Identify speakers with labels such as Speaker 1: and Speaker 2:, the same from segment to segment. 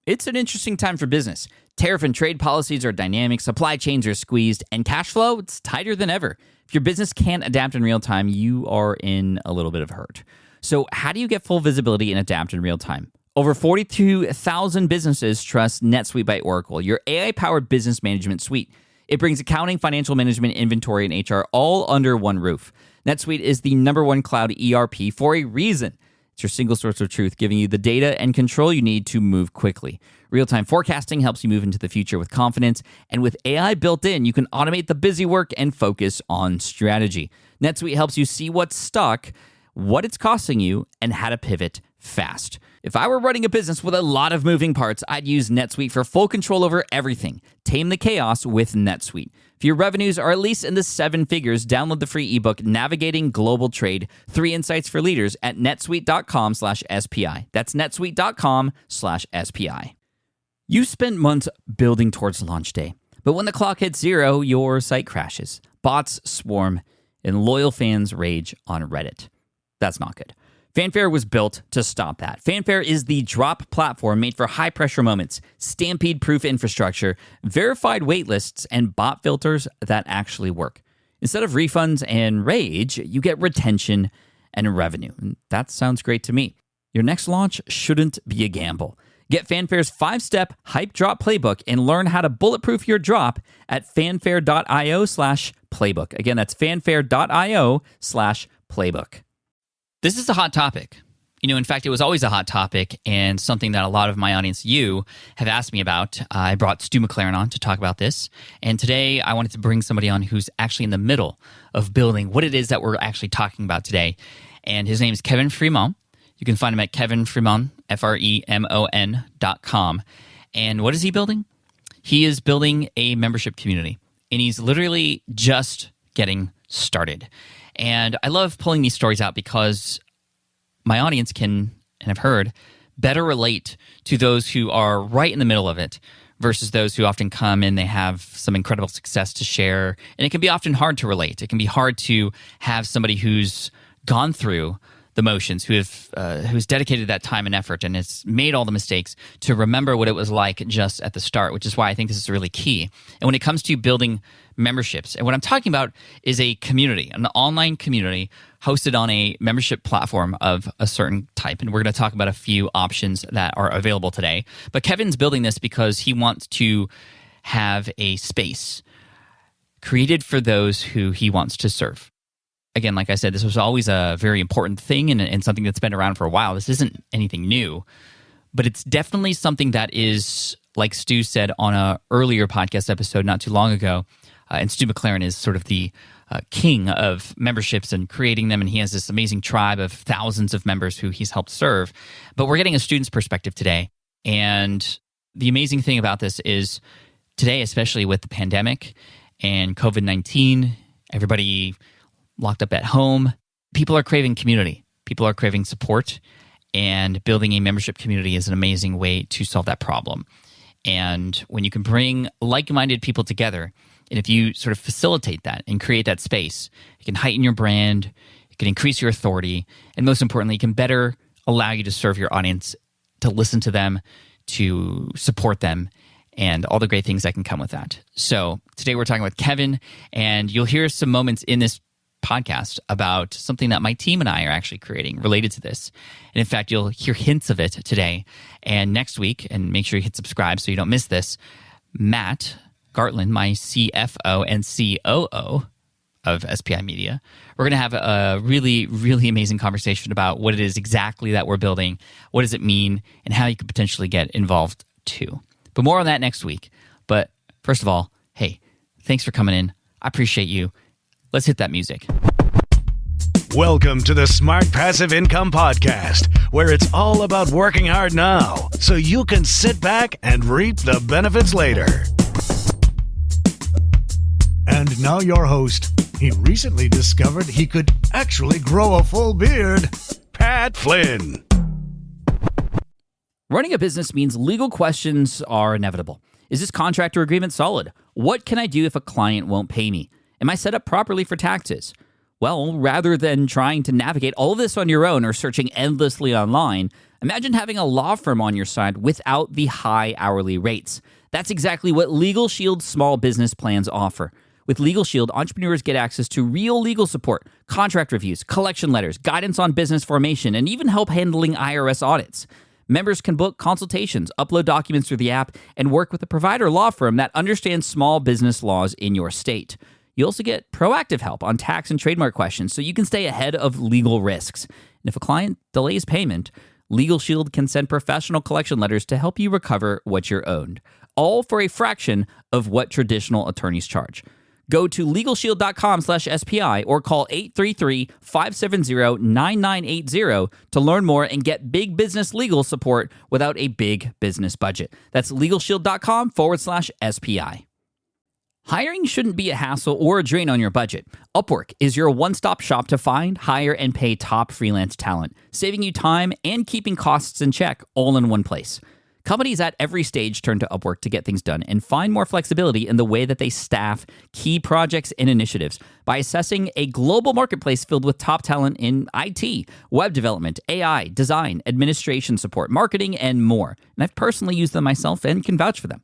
Speaker 1: It's an interesting time for business. Tariff and trade policies are dynamic, supply chains are squeezed, and cash flow, it's tighter than ever. If your business can't adapt in real time, you are in a little bit of hurt. So how do you get full visibility and adapt in real time? Over 42,000 businesses trust NetSuite by Oracle, your AI-powered business management suite. It brings accounting, financial management, inventory, and HR all under one roof. NetSuite is the #1 cloud ERP for a reason. It's your single source of truth, giving you the data and control you need to move quickly. Real-time forecasting helps you move into the future with confidence, and with AI built in, you can automate the busy work and focus on strategy. NetSuite helps you see what's stuck, what it's costing you, and how to pivot fast. If I were running a business with a lot of moving parts, I'd use NetSuite for full control over everything. Tame the chaos with NetSuite. If your revenues are at least in the 7 figures, download the free ebook, Navigating Global Trade, 3 Insights for Leaders at netsuite.com/SPI. That's netsuite.com/SPI. You spent months building towards launch day, but when the clock hits 0, your site crashes. Bots swarm, and loyal fans rage on Reddit. That's not good. Fanfare was built to stop that. Fanfare is the drop platform made for high-pressure moments, stampede-proof infrastructure, verified waitlists, and bot filters that actually work. Instead of refunds and rage, you get retention and revenue. And that sounds great to me. Your next launch shouldn't be a gamble. Get Fanfare's 5-step hype drop playbook and learn how to bulletproof your drop at fanfare.io/playbook. Again, that's fanfare.io/playbook. This is a hot topic. In fact, it was always a hot topic and something that a lot of my audience, you, have asked me about. I brought Stu McLaren on to talk about this. And today I wanted to bring somebody on who's actually in the middle of building what it is that we're actually talking about today. And his name is Kevin Fremon. You can find him at kevinfremon, FREMON.com. And what is he building? He is building a membership community. And he's literally just getting started. And I love pulling these stories out because my audience can, and I've heard, better relate to those who are right in the middle of it versus those who often come and they have some incredible success to share. And it can be often hard to relate. It can be hard to have somebody who's gone through the motions, who's dedicated that time and effort and has made all the mistakes to remember what it was like just at the start, which is why I think this is really key. And when it comes to building memberships, and what I'm talking about is a community, an online community hosted on a membership platform of a certain type. And we're going to talk about a few options that are available today. But Kevin's building this because he wants to have a space created for those who he wants to serve. Again, like I said, this was always a very important thing and something that's been around for a while. This isn't anything new, but it's definitely something that is, like Stu said on an earlier podcast episode not too long ago, and Stu McLaren is sort of the king of memberships and creating them, and he has this amazing tribe of thousands of members who he's helped serve. But we're getting a student's perspective today, and the amazing thing about this is today, especially with the pandemic and COVID-19, everybody locked up at home, people are craving community. People are craving support, and building a membership community is an amazing way to solve that problem. And when you can bring like-minded people together, and if you sort of facilitate that and create that space, it can heighten your brand, it can increase your authority, and most importantly, it can better allow you to serve your audience, to listen to them, to support them, and all the great things that can come with that. So today we're talking with Kevin, and you'll hear some moments in this podcast about something that my team and I are actually creating related to this. And in fact, you'll hear hints of it today and next week, and make sure you hit subscribe so you don't miss this. Matt Gartland, my CFO and COO of SPI Media, we're going to have a really, really amazing conversation about what it is exactly that we're building, what does it mean, and how you could potentially get involved too. But more on that next week. But first of all, hey, thanks for coming in. I appreciate you. Let's hit that music.
Speaker 2: Welcome to the Smart Passive Income Podcast, where it's all about working hard now so you can sit back and reap the benefits later. And now your host. He recently discovered he could actually grow a full beard, Pat Flynn.
Speaker 1: Running a business means legal questions are inevitable. Is this contract or agreement solid? What can I do if a client won't pay me? Am I set up properly for taxes? Well, rather than trying to navigate all of this on your own or searching endlessly online, Imagine having a law firm on your side without the high hourly rates. That's exactly what Legal Shield's small business plans offer. With Legal Shield, entrepreneurs get access to real legal support, contract reviews, collection letters, guidance on business formation, and even help handling IRS audits. Members can book consultations, upload documents through the app, and work with a provider law firm that understands small business laws in your state. You also get proactive help on tax and trademark questions so you can stay ahead of legal risks. And if a client delays payment, Legal Shield can send professional collection letters to help you recover what you're owed, all for a fraction of what traditional attorneys charge. Go to LegalShield.com/SPI or call 833-570-9980 to learn more and get big business legal support without a big business budget. That's LegalShield.com/SPI. Hiring shouldn't be a hassle or a drain on your budget. Upwork is your one-stop shop to find, hire, and pay top freelance talent, saving you time and keeping costs in check all in one place. Companies at every stage turn to Upwork to get things done and find more flexibility in the way that they staff key projects and initiatives by assessing a global marketplace filled with top talent in IT, web development, AI, design, administration support, marketing, and more. And I've personally used them myself and can vouch for them.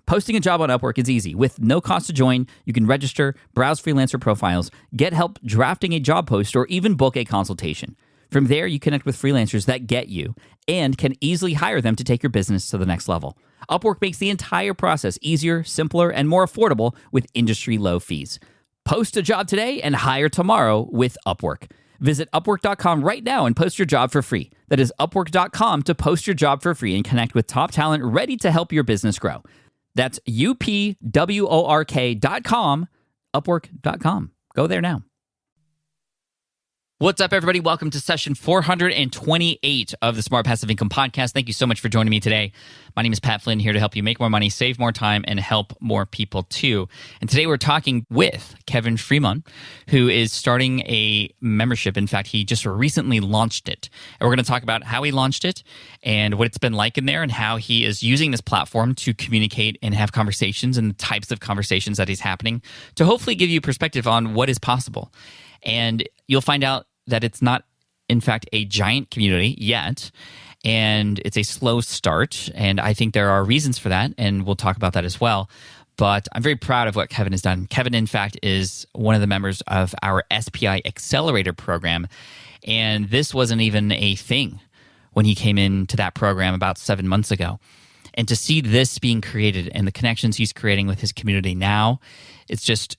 Speaker 1: Posting a job on Upwork is easy. With no cost to join, you can register, browse freelancer profiles, get help drafting a job post, or even book a consultation. From there, you connect with freelancers that get you and can easily hire them to take your business to the next level. Upwork makes the entire process easier, simpler, and more affordable with industry-low fees. Post a job today and hire tomorrow with Upwork. Visit Upwork.com right now and post your job for free. That is Upwork.com to post your job for free and connect with top talent ready to help your business grow. That's UPWORK.com, Upwork.com. Go there now. What's up, everybody? Welcome to session 428 of the Smart Passive Income Podcast. Thank you so much for joining me today. My name is Pat Flynn, here to help you make more money, save more time, and help more people too. And today we're talking with Kevin Fremon, who is starting a membership. In fact, he just recently launched it. And we're going to talk about how he launched it and what it's been like in there and how he is using this platform to communicate and have conversations and the types of conversations that he's happening to hopefully give you perspective on what is possible. And you'll find out that it's not, in fact, a giant community yet, and it's a slow start, and I think there are reasons for that, and we'll talk about that as well. But I'm very proud of what Kevin has done. Kevin, in fact, is one of the members of our SPI Accelerator program, and this wasn't even a thing when he came into that program about 7 months ago. And to see this being created and the connections he's creating with his community now, it's just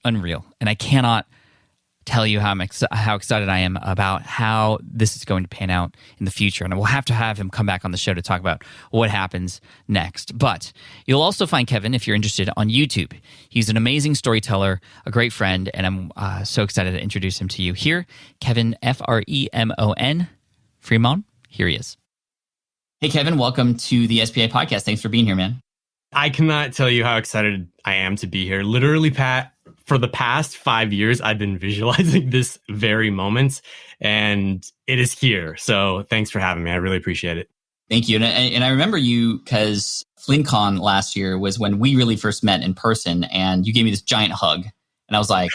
Speaker 1: unreal. And I cannot tell you how excited I am about how this is going to pan out in the future. And we'll have to have him come back on the show to talk about what happens next. But you'll also find Kevin, if you're interested, on YouTube. He's an amazing storyteller, a great friend, and I'm so excited to introduce him to you here. Kevin, Fremon, Fremon, here he is. Hey, Kevin, welcome to the SPI podcast. Thanks for being here, man.
Speaker 3: I cannot tell you how excited I am to be here. Literally, Pat, for the past 5 years, I've been visualizing this very moment, and it is here. So thanks for having me. I really appreciate it.
Speaker 1: Thank you. And I remember you because FlynnCon last year was when we really first met in person, and you gave me this giant hug. And I was like,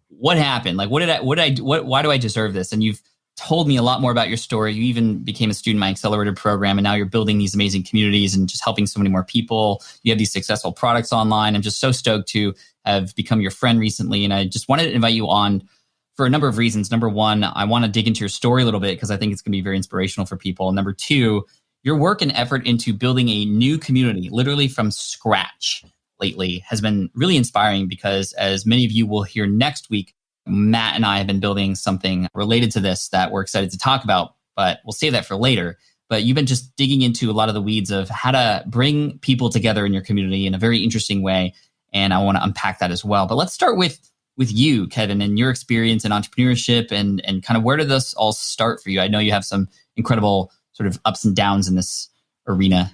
Speaker 1: what happened? Like, why do I deserve this? And you've told me a lot more about your story. You even became a student in my accelerator program, and now you're building these amazing communities and just helping so many more people. You have these successful products online. I'm just so stoked to have become your friend recently. And I just wanted to invite you on for a number of reasons. Number one, I want to dig into your story a little bit because I think it's going to be very inspirational for people. Number two, your work and effort into building a new community, literally from scratch lately, has been really inspiring because, as many of you will hear next week, Matt and I have been building something related to this that we're excited to talk about, but we'll save that for later. But you've been just digging into a lot of the weeds of how to bring people together in your community in a very interesting way. And I want to unpack that as well. But let's start with you, Kevin, and your experience in entrepreneurship and kind of where did this all start for you? I know you have some incredible sort of ups and downs in this arena.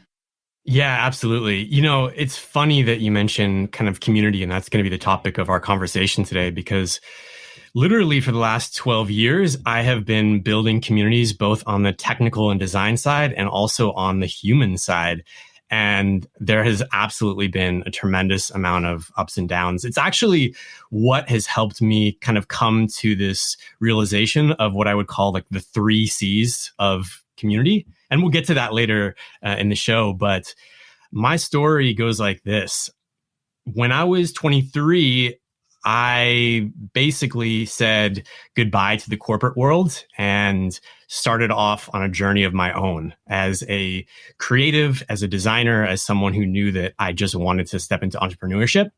Speaker 3: Yeah, absolutely. You know, it's funny that you mention kind of community, and that's going to be the topic of our conversation today, because literally for the last 12 years, I have been building communities both on the technical and design side and also on the human side. And there has absolutely been a tremendous amount of ups and downs. It's actually what has helped me kind of come to this realization of what I would call like the 3 C's of community. And we'll get to that later in the show. But my story goes like this. When I was 23, I basically said goodbye to the corporate world and started off on a journey of my own as a creative, as a designer, as someone who knew that I just wanted to step into entrepreneurship.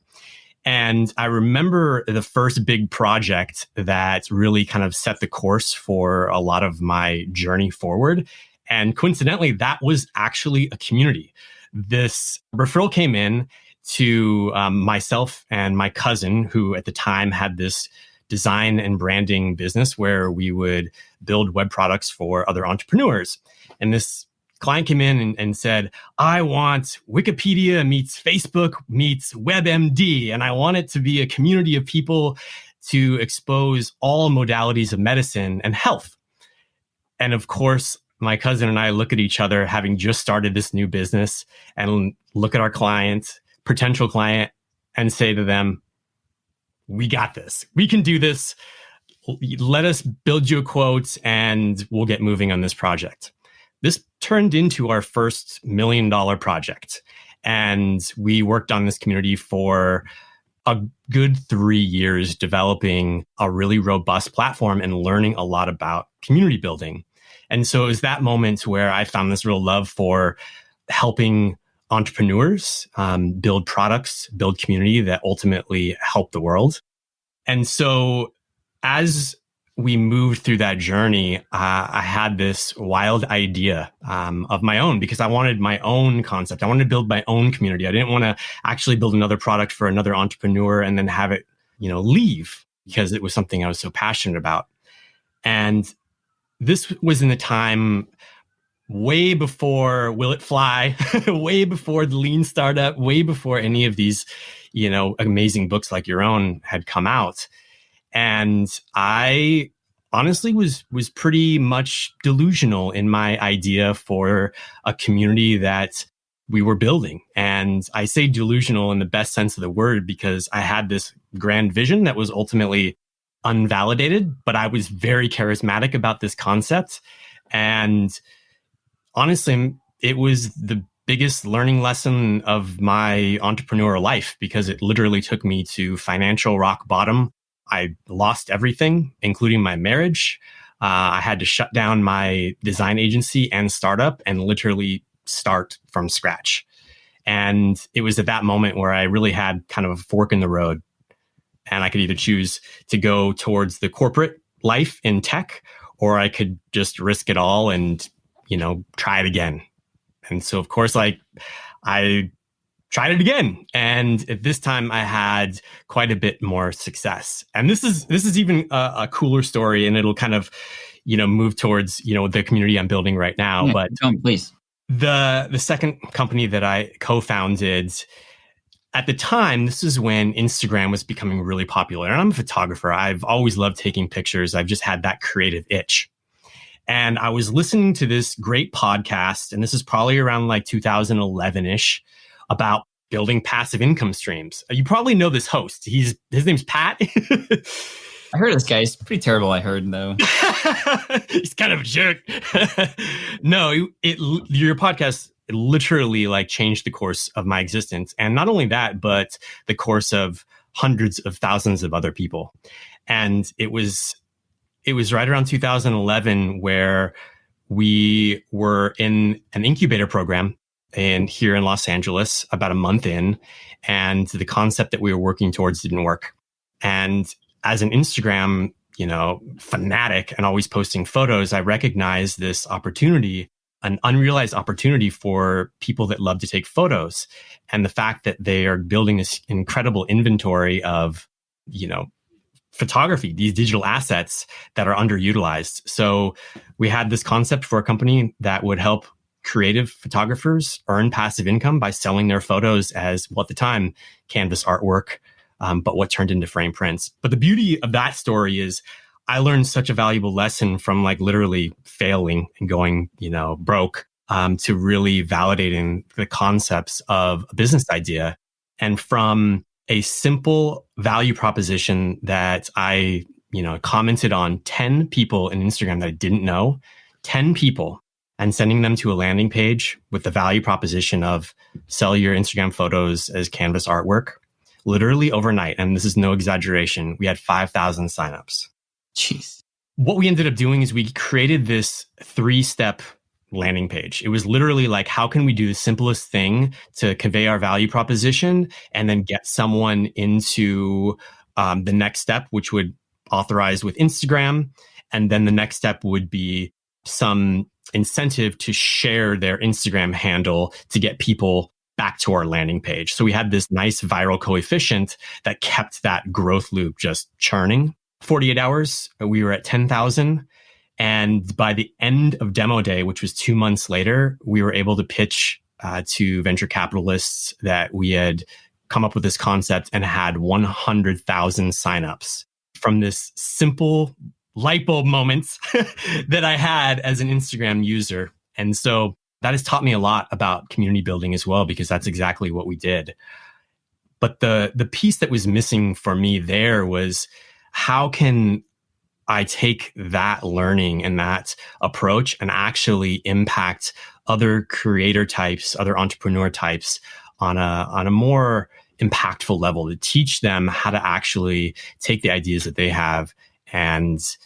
Speaker 3: And I remember the first big project that really kind of set the course for a lot of my journey forward. And coincidentally, that was actually a community. This referral came in to myself and my cousin, who at the time had this design and branding business where we would build web products for other entrepreneurs. And this client came in and said, I want Wikipedia meets Facebook meets WebMD, and I want it to be a community of people to expose all modalities of medicine and health. And of course, my cousin and I look at each other, having just started this new business, and look at our client, potential client, and say to them, we got this. We can do this. Let us build you a quote and we'll get moving on this project. This turned into our first $1 million project. And we worked on this community for a good 3 years, developing a really robust platform and learning a lot about community building. And so it was that moment where I found this real love for helping entrepreneurs build products, build community that ultimately help the world. And so as we moved through that journey, I had this wild idea of my own, because I wanted my own concept. I wanted to build my own community. I didn't want to actually build another product for another entrepreneur and then have it, leave, because it was something I was so passionate about. And this was in the time way before Will It Fly, way before the Lean Startup, way before any of these, amazing books like your own had come out. And I honestly was pretty much delusional in my idea for a community that we were building. And I say delusional in the best sense of the word, because I had this grand vision that was ultimately unvalidated, but I was very charismatic about this concept. And honestly, it was the biggest learning lesson of my entrepreneurial life, because it literally took me to financial rock bottom. I lost everything, including my marriage. I had to shut down my design agency and startup and literally start from scratch. And it was at that moment where I really had kind of a fork in the road. And I could either choose to go towards the corporate life in tech, or I could just risk it all and, try it again. And so, of course, I tried it again. And at this time I had quite a bit more success. And this is even a cooler story, and it'll kind of, move towards, the community I'm building right now.
Speaker 1: Yeah,
Speaker 3: but
Speaker 1: tell me, please.
Speaker 3: The second company that I co-founded, at the time, this is when Instagram was becoming really popular. And I'm a photographer. I've always loved taking pictures. I've just had that creative itch. And I was listening to this great podcast, and this is probably around like 2011-ish, about building passive income streams. You probably know this host. His name's Pat.
Speaker 1: I heard of this guy. He's pretty terrible, I heard, though.
Speaker 3: He's kind of a jerk. No, your podcast literally changed the course of my existence. And not only that, but the course of hundreds of thousands of other people. And it was right around 2011 where we were in an incubator program here in Los Angeles, about a month in, and the concept that we were working towards didn't work. And as an Instagram, fanatic and always posting photos, I recognized this opportunity, an unrealized opportunity for people that love to take photos. And the fact that they are building this incredible inventory of, photography, these digital assets that are underutilized. So we had this concept for a company that would help creative photographers earn passive income by selling their photos as, well, at the time, canvas artwork, but what turned into frame prints. But the beauty of that story is I learned such a valuable lesson from literally failing and going, broke, to really validating the concepts of a business idea. And from a simple value proposition that I, commented on 10 people in Instagram that I didn't know, 10 people. and sending them to a landing page with the value proposition of sell your Instagram photos as canvas artwork. Literally overnight, and this is no exaggeration, we had 5,000 signups.
Speaker 1: Jeez.
Speaker 3: What we ended up doing is we created this 3-step landing page. It was literally like, how can we do the simplest thing to convey our value proposition and then get someone into the next step, which would authorize with Instagram. And then the next step would be some incentive to share their Instagram handle to get people back to our landing page. So we had this nice viral coefficient that kept that growth loop just churning. 48 hours, we were at 10,000. And by the end of demo day, which was 2 months later, we were able to pitch to venture capitalists that we had come up with this concept and had 100,000 signups from this simple light bulb moment that I had as an Instagram user. And so that has taught me a lot about community building as well, because that's exactly what we did. But the piece that was missing for me there was, how can I take that learning and that approach and actually impact other creator types, other entrepreneur types on a more impactful level, to teach them how to actually take the ideas that they have and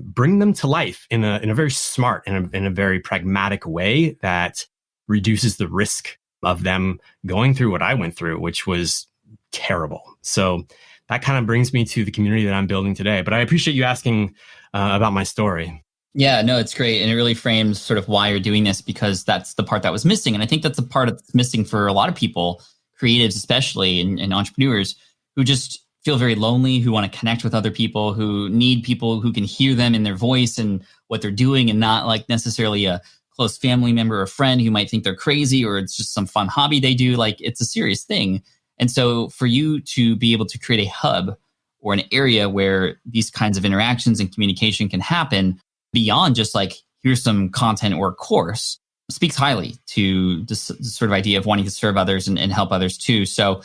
Speaker 3: bring them to life in a very smart and in a very pragmatic way that reduces the risk of them going through what I went through, which was terrible. So that kind of brings me to the community that I'm building today. But I appreciate you asking about my story.
Speaker 1: Yeah, no, it's great. And it really frames sort of why you're doing this, because that's the part that was missing. And I think that's the part that's missing for a lot of people, creatives especially, and entrepreneurs who just feel very lonely, who want to connect with other people, who need people who can hear them in their voice and what they're doing, and not like necessarily a close family member or friend who might think they're crazy or it's just some fun hobby they do. Like, it's a serious thing. And so for you to be able to create a hub or an area where these kinds of interactions and communication can happen beyond just like, here's some content or course, speaks highly to this sort of idea of wanting to serve others and help others too. So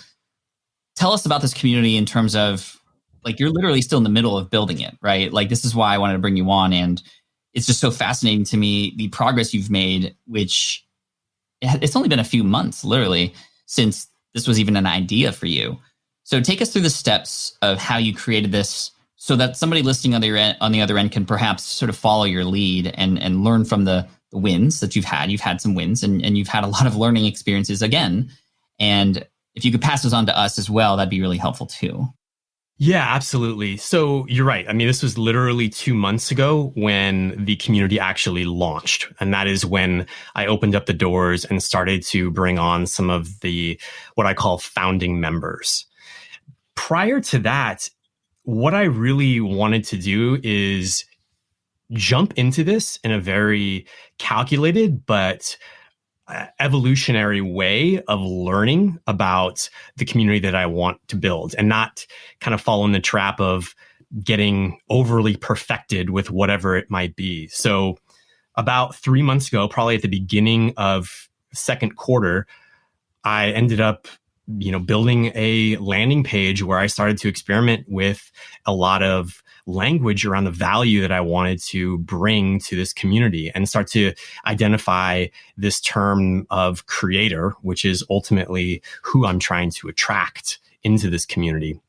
Speaker 1: tell us about this community in terms of, like, you're literally still in the middle of building it, right? Like, this is why I wanted to bring you on. And it's just so fascinating to me, the progress you've made, which it's only been a few months, literally, since this was even an idea for you. So take us through the steps of how you created this so that somebody listening on the other end can perhaps sort of follow your lead and learn from the wins that you've had. You've had some wins and you've had a lot of learning experiences again. And if you could pass those on to us as well, that'd be really helpful too.
Speaker 3: Yeah, absolutely. So you're right. I mean, this was literally 2 months ago when the community actually launched. And that is when I opened up the doors and started to bring on some of the, what I call founding members. Prior to that, what I really wanted to do is jump into this in a very calculated but evolutionary way of learning about the community that I want to build, and not kind of fall in the trap of getting overly perfected with whatever it might be. So about 3 months ago, probably at the beginning of second quarter, I ended up building a landing page where I started to experiment with a lot of language around the value that I wanted to bring to this community, and start to identify this term of creator, which is ultimately who I'm trying to attract into this community.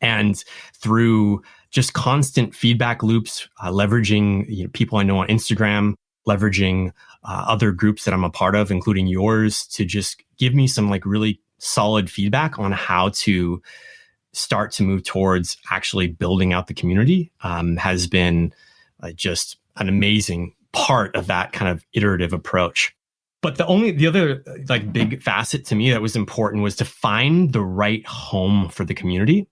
Speaker 3: And through just constant feedback loops, leveraging people I know on Instagram, leveraging other groups that I'm a part of, including yours, to just give me some like really solid feedback on how to start to move towards actually building out the community, has been just an amazing part of that kind of iterative approach. But the other like big facet to me that was important was to find the right home for the community.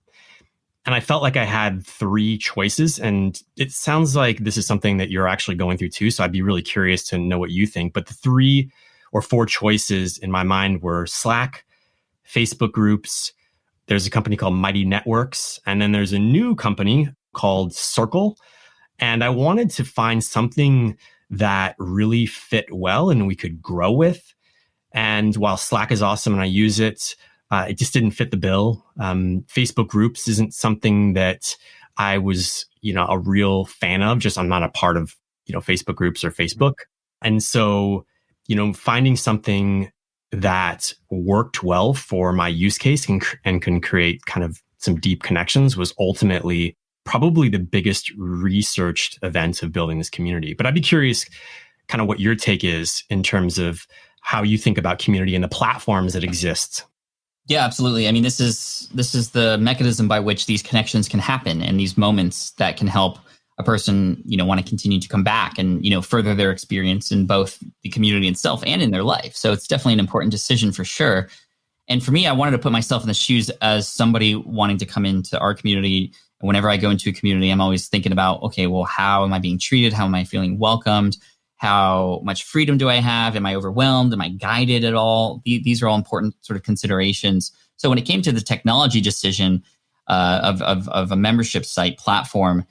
Speaker 3: And I felt like I had 3 choices, and it sounds like this is something that you're actually going through too. So I'd be really curious to know what you think. But the 3 or 4 choices in my mind were Slack, Facebook groups, there's a company called Mighty Networks, and then there's a new company called Circle. And I wanted to find something that really fit well and we could grow with. And while Slack is awesome and I use it, it just didn't fit the bill. Facebook groups isn't something that I was, a real fan of. Just I'm not a part of, Facebook groups or Facebook. And so, finding something that worked well for my use case and can create kind of some deep connections was ultimately probably the biggest researched event of building this community. But I'd be curious kind of what your take is in terms of how you think about community and the platforms that exist.
Speaker 1: Yeah, absolutely. I mean, this is the mechanism by which these connections can happen and these moments that can help a person, want to continue to come back and, further their experience in both the community itself and in their life. So it's definitely an important decision for sure. And for me, I wanted to put myself in the shoes as somebody wanting to come into our community. And whenever I go into a community, I'm always thinking about, okay, well, how am I being treated? How am I feeling welcomed? How much freedom do I have? Am I overwhelmed? Am I guided at all? These are all important sort of considerations. So when it came to the technology decision of a membership site platform,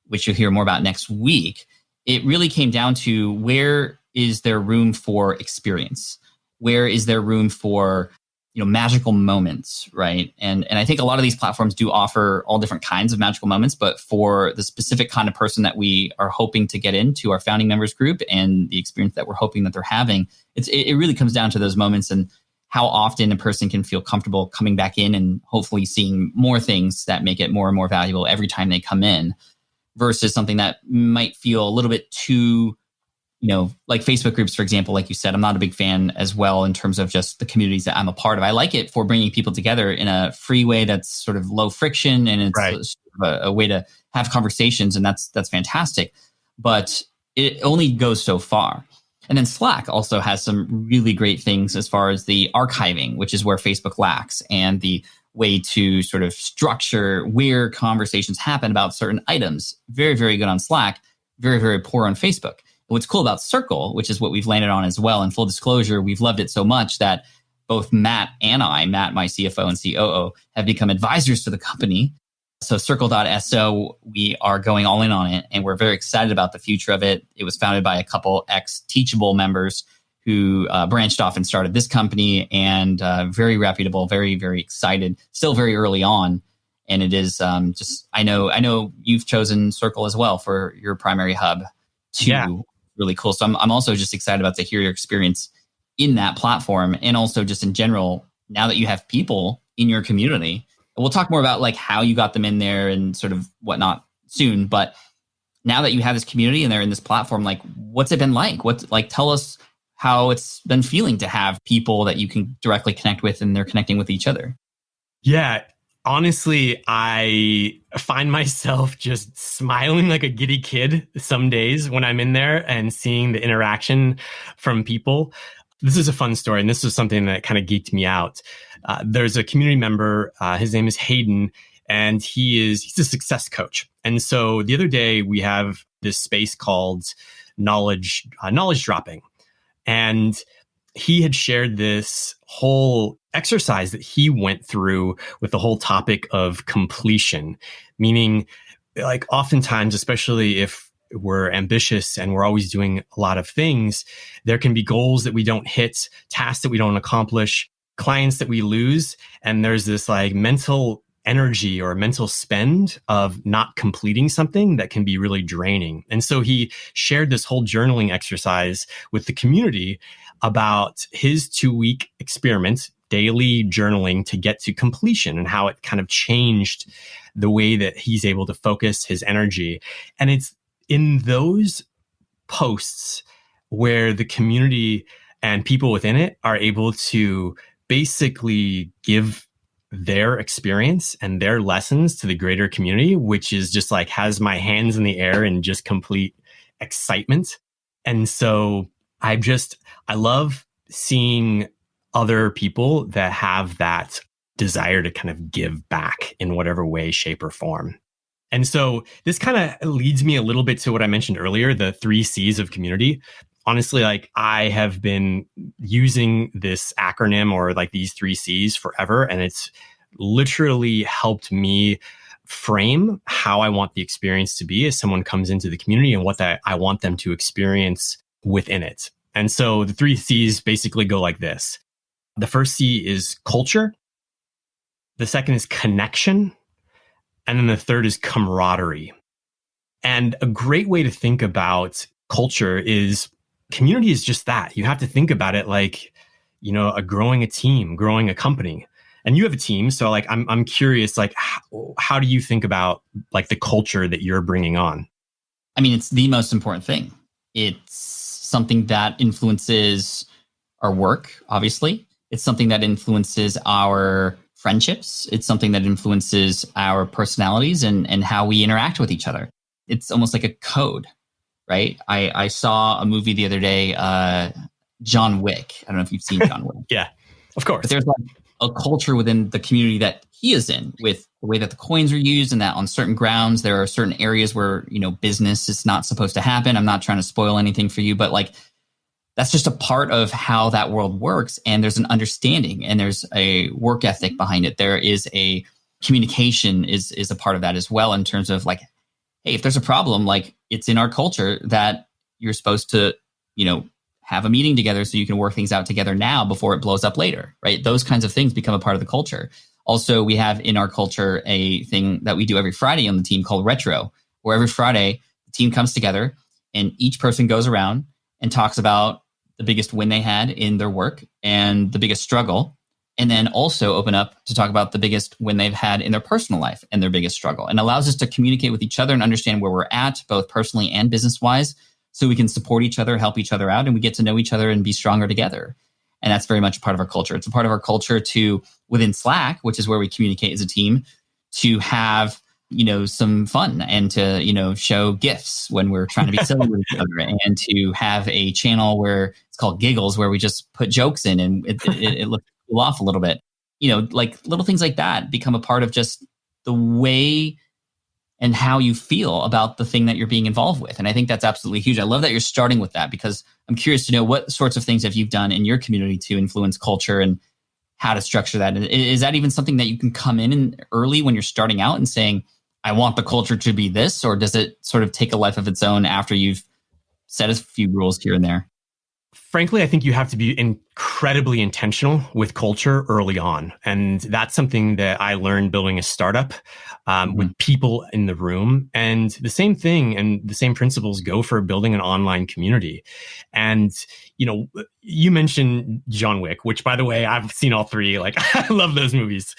Speaker 1: which you'll hear more about next week, it really came down to where is there room for experience? Where is there room for magical moments, right? And I think a lot of these platforms do offer all different kinds of magical moments, but for the specific kind of person that we are hoping to get into our founding members group and the experience that we're hoping that they're having, it really comes down to those moments and how often a person can feel comfortable coming back in and hopefully seeing more things that make it more and more valuable every time they come in, versus something that might feel a little bit too, like Facebook groups, for example, like you said, I'm not a big fan as well in terms of just the communities that I'm a part of. I like it for bringing people together in a free way that's sort of low friction and it's
Speaker 3: Right.
Speaker 1: a way to have conversations, and that's fantastic. But it only goes so far. And then Slack also has some really great things as far as the archiving, which is where Facebook lacks, and the way to sort of structure where conversations happen about certain items. Very, very good on Slack, very, very poor on Facebook. What's cool about Circle, which is what we've landed on as well, in full disclosure, we've loved it so much that both Matt and I, Matt, my CFO and COO, have become advisors to the company. So Circle.so, we are going all in on it, and we're very excited about the future of it. It was founded by a couple ex-Teachable members who branched off and started this company, and very reputable, very, very excited, still very early on. And it is I know you've chosen Circle as well for your primary hub too.
Speaker 3: Yeah.
Speaker 1: Really cool. So I'm also just excited about to hear your experience in that platform, and also just in general, now that you have people in your community. And we'll talk more about like how you got them in there and sort of whatnot soon. But now that you have this community and they're in this platform, like what's it been like? Tell us how it's been feeling to have people that you can directly connect with and they're connecting with each other.
Speaker 3: Yeah. Honestly, I find myself just smiling like a giddy kid some days when I'm in there and seeing the interaction from people. This is a fun story, and this is something that kind of geeked me out. There's a community member, his name is Hayden, and he's a success coach. And so the other day we have this space called knowledge dropping. And he had shared this whole exercise that he went through with the whole topic of completion, meaning like oftentimes, especially if we're ambitious and we're always doing a lot of things, there can be goals that we don't hit, tasks that we don't accomplish, clients that we lose. And there's this like mental energy or mental spend of not completing something that can be really draining. And so he shared this whole journaling exercise with the community about his 2-week experiment, daily journaling to get to completion, and how it kind of changed the way that he's able to focus his energy. And it's in those posts where the community and people within it are able to basically give their experience and their lessons to the greater community, which is just like has my hands in the air in just complete excitement. And so I love seeing other people that have that desire to kind of give back in whatever way, shape, or form. And so this kind of leads me a little bit to what I mentioned earlier, the 3 C's of community. Honestly, like I have been using this acronym or like these 3 C's forever, and it's literally helped me frame how I want the experience to be as someone comes into the community and what that I want them to experience within it. And so the 3 C's basically go like this. The first C is culture. The second is connection. And then the third is camaraderie. And a great way to think about culture is Community is just that. You have to think about it like, growing a team, growing a company. And you have a team, so like I'm curious, like how do you think about like the culture that you're bringing on?
Speaker 1: I mean, it's the most important thing. It's something that influences our work, obviously. It's something that influences our friendships. It's something that influences our personalities and how we interact with each other. It's almost like a code, right? I saw a movie the other day, John Wick. I don't know if you've seen John Wick.
Speaker 3: Yeah, of course.
Speaker 1: But there's like a culture within the community that he is in, with the way that the coins are used, and that on certain grounds there are certain areas where business is not supposed to happen. I'm not trying to spoil anything for you, but like that's just a part of how that world works. And there's an understanding, and there's a work ethic behind it. There is a communication is a part of that as well, in terms of like, hey, if there's a problem, like it's in our culture that you're supposed to have a meeting together so you can work things out together now before it blows up later, right? Those kinds of things become a part of the culture. Also, we have in our culture a thing that we do every Friday on the team called Retro, where every Friday the team comes together and each person goes around and talks about the biggest win they had in their work and the biggest struggle, and then also open up to talk about the biggest win they've had in their personal life and their biggest struggle, and allows us to communicate with each other and understand where we're at, both personally and business-wise, so we can support each other, help each other out, and we get to know each other and be stronger together. And that's very much a part of our culture. It's a part of our culture to, within Slack, which is where we communicate as a team, to have, some fun and to, show gifts when we're trying to be silly with each other, and to have a channel where it's called Giggles, where we just put jokes in and it looks cool off a little bit. Like little things like that become a part of just the way and how you feel about the thing that you're being involved with. And I think that's absolutely huge. I love that you're starting with that, because I'm curious to know what sorts of things have you done in your community to influence culture and how to structure that. Is that even something that you can come in early when you're starting out and saying, I want the culture to be this, or does it sort of take a life of its own after you've set a few rules here and there?
Speaker 3: Frankly, I think you have to be incredibly intentional with culture early on. And that's something that I learned building a startup with people in the room. And the same thing and the same principles go for building an online community. And, you mentioned John Wick, which, by the way, I've seen all three. Like, I love those movies.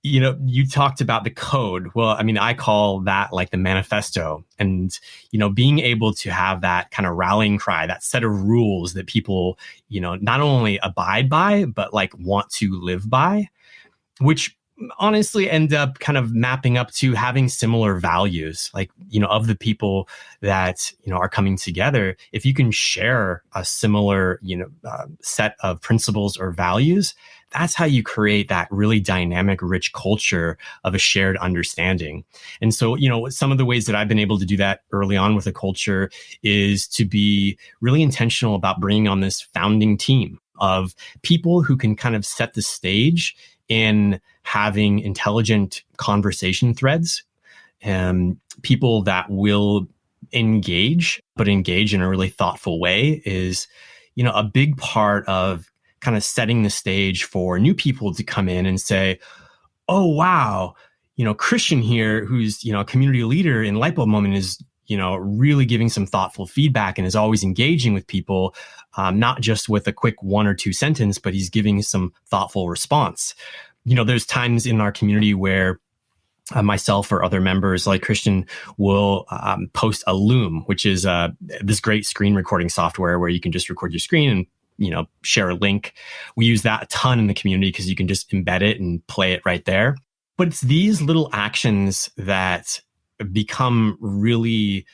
Speaker 3: You talked about the code. Well, I mean, I call that like the manifesto, and, being able to have that kind of rallying cry, that set of rules that people, not only abide by, but like want to live by, which honestly end up kind of mapping up to having similar values, like, of the people that, are coming together. If you can share a similar, set of principles or values, that's how you create that really dynamic, rich culture of a shared understanding. And so, some of the ways that I've been able to do that early on with a culture is to be really intentional about bringing on this founding team of people who can kind of set the stage in having intelligent conversation threads, and people that will engage, but engage in a really thoughtful way is, a big part of kind of setting the stage for new people to come in and say, oh, wow, Christian here, who's, a community leader in Lightbulb Moment, is, really giving some thoughtful feedback and is always engaging with people, not just with a quick 1 or 2 sentence, but he's giving some thoughtful response. There's times in our community where myself or other members like Christian will post a Loom, which is this great screen recording software where you can just record your screen and share a link. We use that a ton in the community because you can just embed it and play it right there. But it's these little actions that become really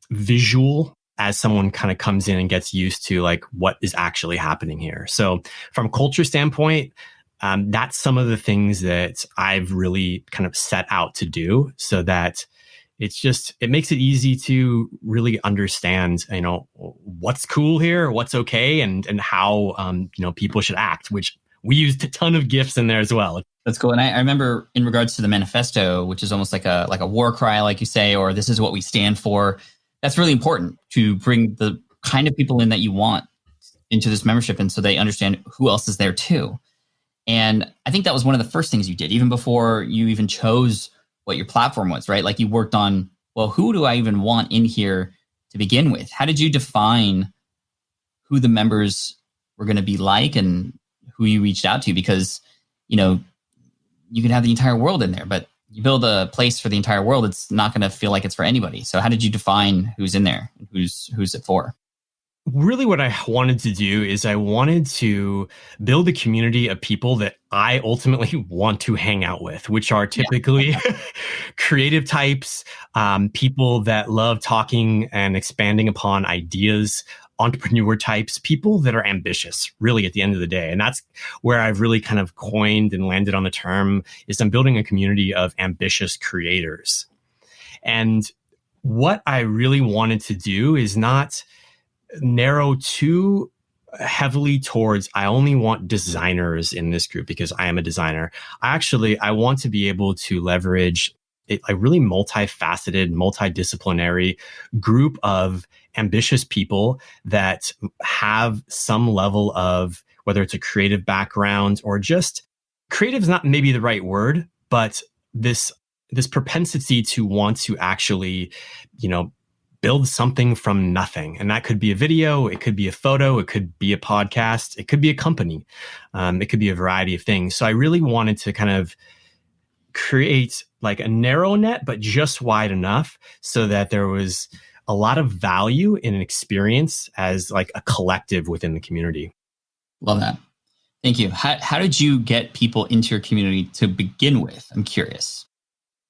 Speaker 3: visual as someone kind of comes in and gets used to like what is actually happening here. So from a culture standpoint, that's some of the things that I've really kind of set out to do, so that it makes it easy to really understand, what's cool here, what's okay, and how, people should act, which we used a ton of GIFs in there as well.
Speaker 1: That's cool. And I remember in regards to the manifesto, which is almost like a war cry, like you say, or this is what we stand for. That's really important to bring the kind of people in that you want into this membership. And so they understand who else is there too. And I think that was one of the first things you did, even before you even chose what your platform was, right? Like you worked on, well, who do I even want in here to begin with? How did you define who the members were going to be like and who you reached out to, because, you can have the entire world in there, but you build a place for the entire world, it's not going to feel like it's for anybody. So how did you define who's in there and who's it for?
Speaker 3: Really what I wanted to do is I wanted to build a community of people that I ultimately want to hang out with, which are typically creative types, people that love talking and expanding upon ideas, entrepreneur types, people that are ambitious, really, at the end of the day. And that's where I've really kind of coined and landed on the term is I'm building a community of ambitious creators. And what I really wanted to do is not narrow too heavily towards, I only want designers in this group because I am a designer. I want to be able to leverage a really multifaceted, multidisciplinary group of ambitious people that have some level of, whether it's a creative background or just creative is not maybe the right word, but this propensity to want to actually, build something from nothing. And that could be a video, it could be a photo, it could be a podcast, it could be a company. It could be a variety of things. So I really wanted to kind of create like a narrow net, but just wide enough so that there was a lot of value in an experience as like a collective within the community.
Speaker 1: Love that. Thank you. How did you get people into your community to begin with? I'm curious.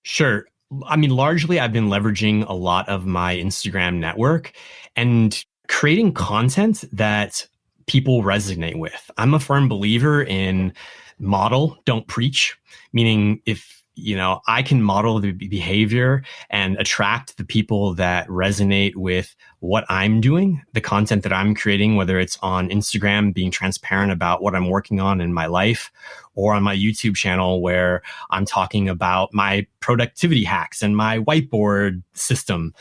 Speaker 3: Sure. I mean, largely I've been leveraging a lot of my Instagram network and creating content that people resonate with. I'm a firm believer in model, don't preach, meaning if I can model the behavior and attract the people that resonate with what I'm doing, the content that I'm creating, whether it's on Instagram, being transparent about what I'm working on in my life, or on my YouTube channel where I'm talking about my productivity hacks and my whiteboard system.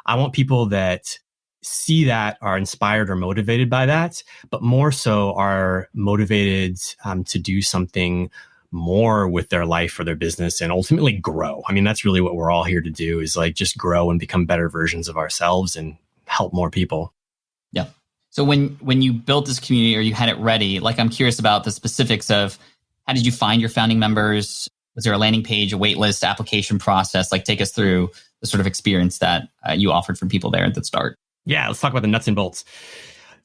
Speaker 3: I want people that see that, are inspired or motivated by that, but more so are motivated to do something more with their life or their business and ultimately grow. I mean, that's really what we're all here to do, is like just grow and become better versions of ourselves and help more people.
Speaker 1: Yeah. So when you built this community or you had it ready, like I'm curious about the specifics of how did you find your founding members? Was there a landing page, a wait list, application process? Like take us through the sort of experience that you offered for people there at the start.
Speaker 3: Yeah, let's talk about the nuts and bolts.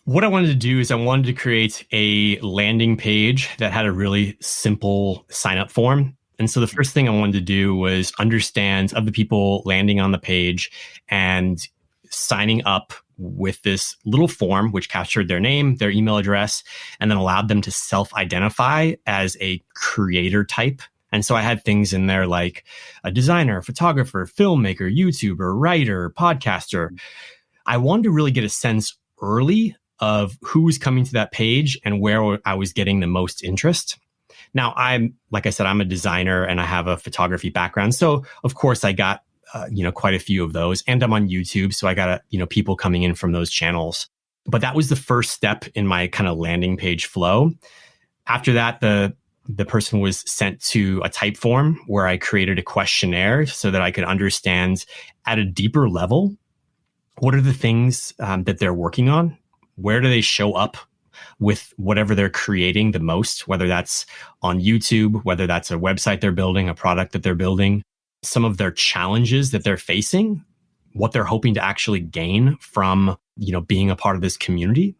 Speaker 3: What I wanted to do is I wanted to create a landing page that had a really simple sign up form. And so the first thing I wanted to do was understand of the people landing on the page and signing up with this little form, which captured their name, their email address, and then allowed them to self-identify as a creator type. And so I had things in there like a designer, photographer, filmmaker, YouTuber, writer, podcaster. I wanted to really get a sense early of who was coming to that page and where I was getting the most interest. Now, like I said, I'm a designer and I have a photography background. So of course I got, quite a few of those, and I'm on YouTube. So I got, people coming in from those channels, but that was the first step in my kind of landing page flow. After that, the person was sent to a type form where I created a questionnaire so that I could understand at a deeper level, what are the things that they're working on? Where do they show up with whatever they're creating the most, whether that's on YouTube, whether that's a website they're building, a product that they're building, some of their challenges that they're facing, what they're hoping to actually gain from, being a part of this community.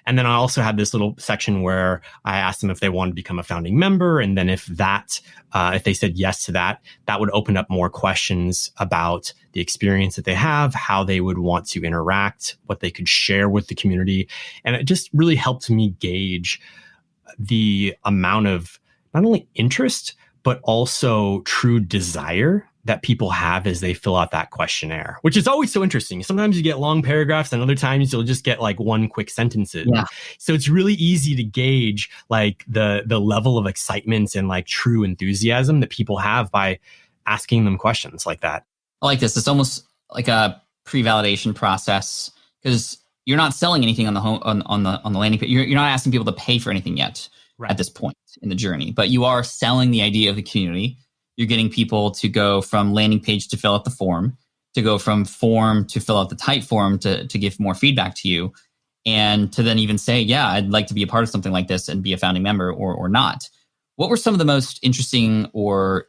Speaker 3: And then I also had this little section where I asked them if they wanted to become a founding member. And then if they said yes to that, that would open up more questions about the experience that they have, how they would want to interact, what they could share with the community. And it just really helped me gauge the amount of not only interest, but also true desire that people have as they fill out that questionnaire, which is always so interesting. Sometimes you get long paragraphs and other times you'll just get like one quick sentences. Yeah. So it's really easy to gauge like the level of excitement and like true enthusiasm that people have by asking them questions like that.
Speaker 1: I like this. It's almost like a pre-validation process because you're not selling anything on the home on the landing page. You're not asking people to pay for anything yet at this point in the journey, but you are selling the idea of the community. You're getting people to go from landing page to fill out the form, to go from form to fill out the type form to give more feedback to you. and to then even say, yeah, I'd like to be a part of something like this and be a founding member or not. What were some of the most interesting or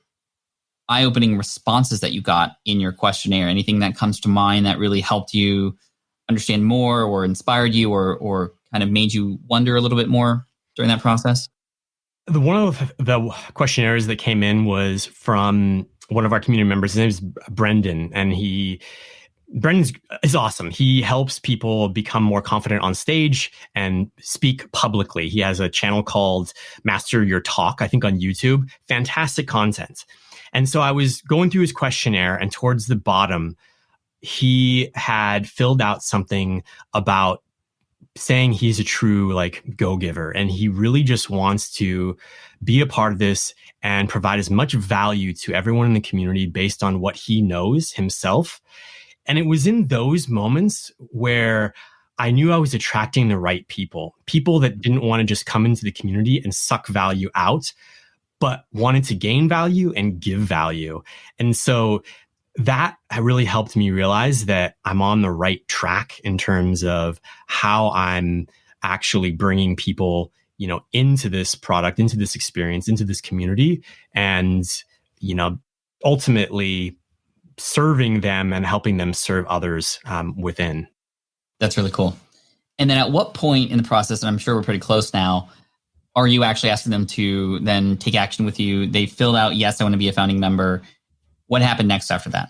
Speaker 1: eye-opening responses that you got in your questionnaire? Anything that comes to mind that really helped you understand more or inspired you or kind of made you wonder a little bit more during that process?
Speaker 3: One of the questionnaires that came in was from one of our community members. His name is Brendan, and Brendan is awesome. He helps people become more confident on stage and speak publicly. He has a channel called Master Your Talk, I think on YouTube. Fantastic content. And so I was going through his questionnaire, and towards the bottom, he had filled out something about saying he's a true go-giver, and he really just wants to be a part of this and provide as much value to everyone in the community based on what he knows himself. And it was in those moments where I knew I was attracting the right people that didn't want to just come into the community and suck value out, but wanted to gain value and give value. And so that really helped me realize that I'm on the right track in terms of how I'm actually bringing people, into this product, into this experience, into this community, and, ultimately serving them and helping them serve others within.
Speaker 1: That's really cool. And then at what point in the process, and I'm sure we're pretty close now, are you actually asking them to then take action with you? They filled out, yes, I want to be a founding member. What happened next after that?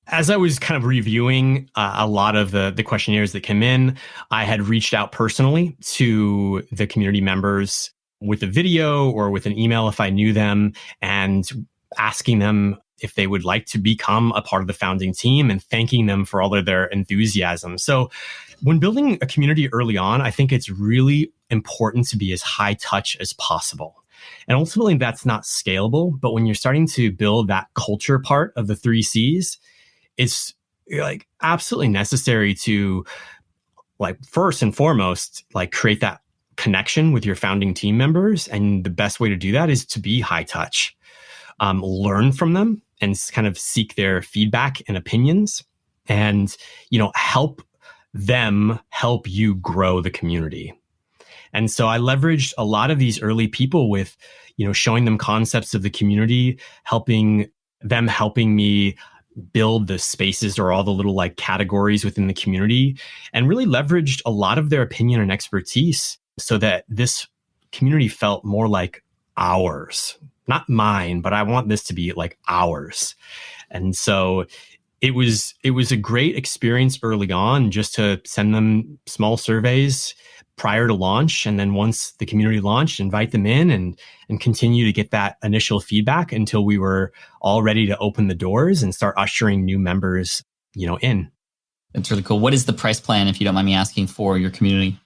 Speaker 3: As I was kind of reviewing a lot of the questionnaires that came in, I had reached out personally to the community members with a video or with an email if I knew them, and asking them if they would like to become a part of the founding team and thanking them for all of their enthusiasm. So when building a community early on, I think it's really important to be as high touch as possible. And ultimately, that's not scalable. But when you're starting to build that culture part of the 3 C's, it's absolutely necessary to first and foremost, create that connection with your founding team members. And the best way to do that is to be high touch, learn from them and kind of seek their feedback and opinions, and, help them help you grow the community. And so I leveraged a lot of these early people with, showing them concepts of the community, helping me build the spaces or all the little categories within the community, and really leveraged a lot of their opinion and expertise so that this community felt more like ours, not mine, but I want this to be like ours. And so it was a great experience early on just to send them small surveys prior to launch. And then once the community launched, invite them in and continue to get that initial feedback until we were all ready to open the doors and start ushering new members, in.
Speaker 1: That's really cool. What is the price plan, if you don't mind me asking, for your community?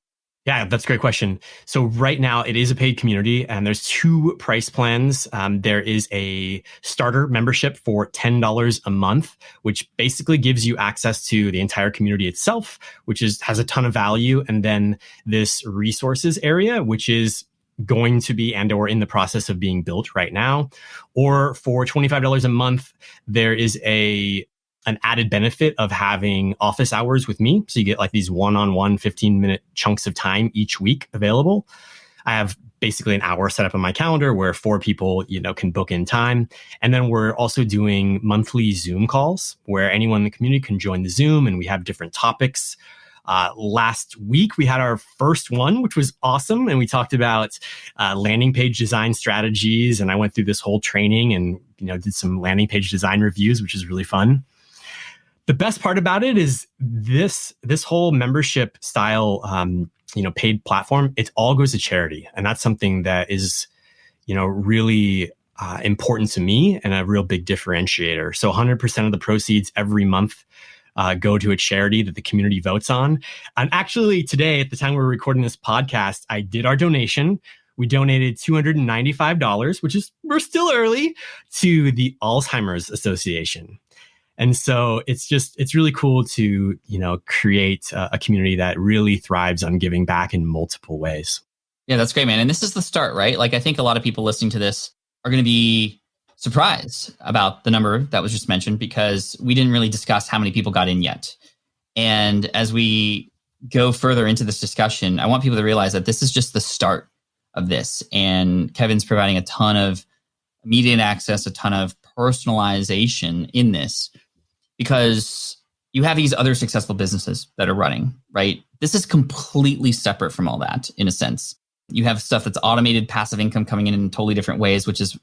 Speaker 3: Yeah, that's a great question. So right now it is a paid community, and there's 2 price plans. There is a starter membership for $10 a month, which basically gives you access to the entire community itself, which has a ton of value. And then this resources area, which is going to be or in the process of being built right now. Or for $25 a month, there is an added benefit of having office hours with me. So you get these one-on-one 15-minute chunks of time each week available. I have basically an hour set up on my calendar where 4 people, can book in time. And then we're also doing monthly Zoom calls where anyone in the community can join the Zoom, and we have different topics. Last week, we had our first one, which was awesome. And we talked about landing page design strategies. And I went through this whole training and, did some landing page design reviews, which is really fun. The best part about it is this whole membership style, paid platform, it all goes to charity. And that's something that is, really important to me and a real big differentiator. So 100% of the proceeds every month go to a charity that the community votes on. And actually today, at the time we're recording this podcast, I did our donation. We donated $295, we're still early, to the Alzheimer's Association. And so it's really cool to, create a community that really thrives on giving back in multiple ways.
Speaker 1: Yeah, that's great, man. And this is the start, right? I think a lot of people listening to this are going to be surprised about the number that was just mentioned, because we didn't really discuss how many people got in yet. And as we go further into this discussion, I want people to realize that this is just the start of this. And Kevin's providing a ton of immediate access, a ton of personalization in this, because you have these other successful businesses that are running, right? This is completely separate from all that in a sense. You have stuff that's automated passive income coming in totally different ways, which is,